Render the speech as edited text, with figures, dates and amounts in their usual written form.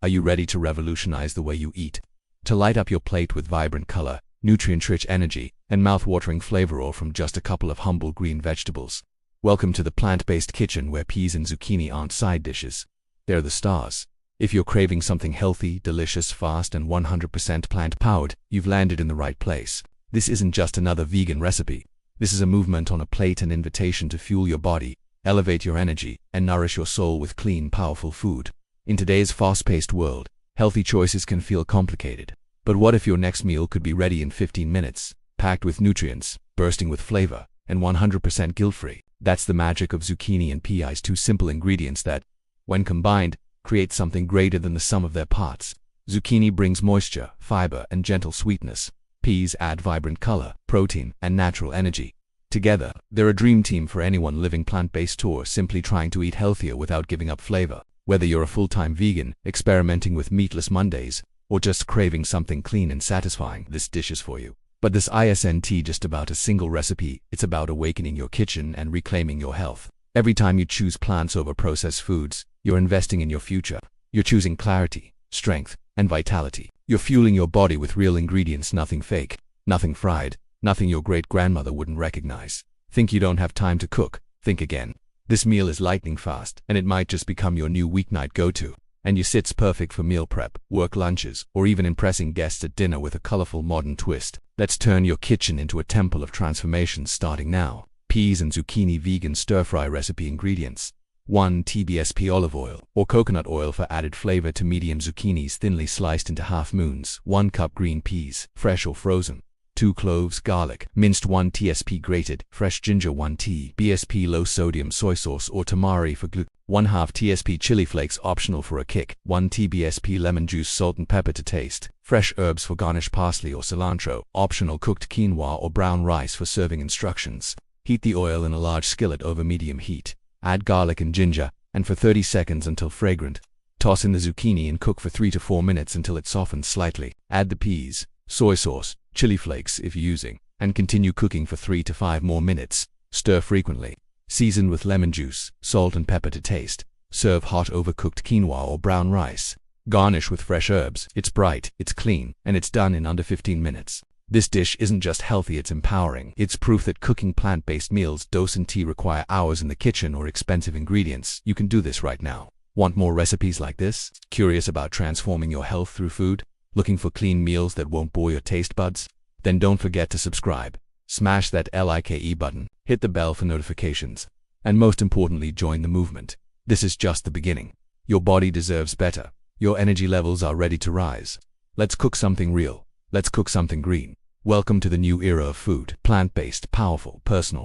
Are you ready to revolutionize the way you eat? To light up your plate with vibrant color, nutrient-rich energy, and mouth-watering flavor all from just a couple of humble green vegetables. Welcome to the plant-based kitchen where peas and zucchini aren't side dishes. They're the stars. If you're craving something healthy, delicious, fast, and 100% plant-powered, you've landed in the right place. This isn't just another vegan recipe. This is a movement on a plate, an invitation to fuel your body, elevate your energy, and nourish your soul with clean, powerful food. In today's fast-paced world, healthy choices can feel complicated. But what if your next meal could be ready in 15 minutes, packed with nutrients, bursting with flavor, and 100% guilt-free? That's the magic of zucchini and peas, two simple ingredients that, when combined, create something greater than the sum of their parts. Zucchini brings moisture, fiber, and gentle sweetness. Peas add vibrant color, protein, and natural energy. Together, they're a dream team for anyone living plant-based or simply trying to eat healthier without giving up flavor. Whether you're a full-time vegan, experimenting with meatless Mondays, or just craving something clean and satisfying, this dish is for you. But this isn't just about a single recipe, it's about awakening your kitchen and reclaiming your health. Every time you choose plants over processed foods, you're investing in your future. You're choosing clarity, strength, and vitality. You're fueling your body with real ingredients, nothing fake, nothing fried, nothing your great-grandmother wouldn't recognize. Think you don't have time to cook? Think again. This meal is lightning fast, and it might just become your new weeknight go-to. And you sits perfect for meal prep, work lunches, or even impressing guests at dinner with a colorful modern twist. Let's turn your kitchen into a temple of transformations starting now. Peas and zucchini vegan stir-fry recipe ingredients. 1 TBSP olive oil or coconut oil for added flavor to medium zucchinis thinly sliced into half moons. 1 cup green peas, fresh or frozen. 2 cloves garlic, minced. 1 TSP grated, fresh ginger. 1 TBSP low-sodium soy sauce or tamari for gluten. 1/2 TSP chili flakes, optional for a kick. 1 TBSP lemon juice, salt and pepper to taste. Fresh herbs for garnish, parsley or cilantro, optional. Cooked quinoa or brown rice for serving instructions. Heat the oil in a large skillet over medium heat. Add garlic and ginger, and for 30 seconds until fragrant. Toss in the zucchini and cook for 3 to 4 minutes until it softens slightly. Add the peas, soy sauce, chili flakes if you're using, and continue cooking for 3 to 5 more minutes. Stir frequently. Season with lemon juice, salt and pepper to taste. Serve hot over cooked quinoa or brown rice. Garnish with fresh herbs. It's bright, it's clean, and it's done in under 15 minutes. This dish isn't just healthy, it's empowering. It's proof that cooking plant-based meals don't require hours in the kitchen or expensive ingredients. You can do this right now. Want more recipes like this? Curious about transforming your health through food? Looking for clean meals that won't bore your taste buds? Then don't forget to subscribe. Smash that like button, hit the bell for notifications, and most importantly, join the movement. This is just the beginning. Your body deserves better. Your energy levels are ready to rise. Let's cook something real. Let's cook something green. Welcome to the new era of food. Plant-based, powerful, personal.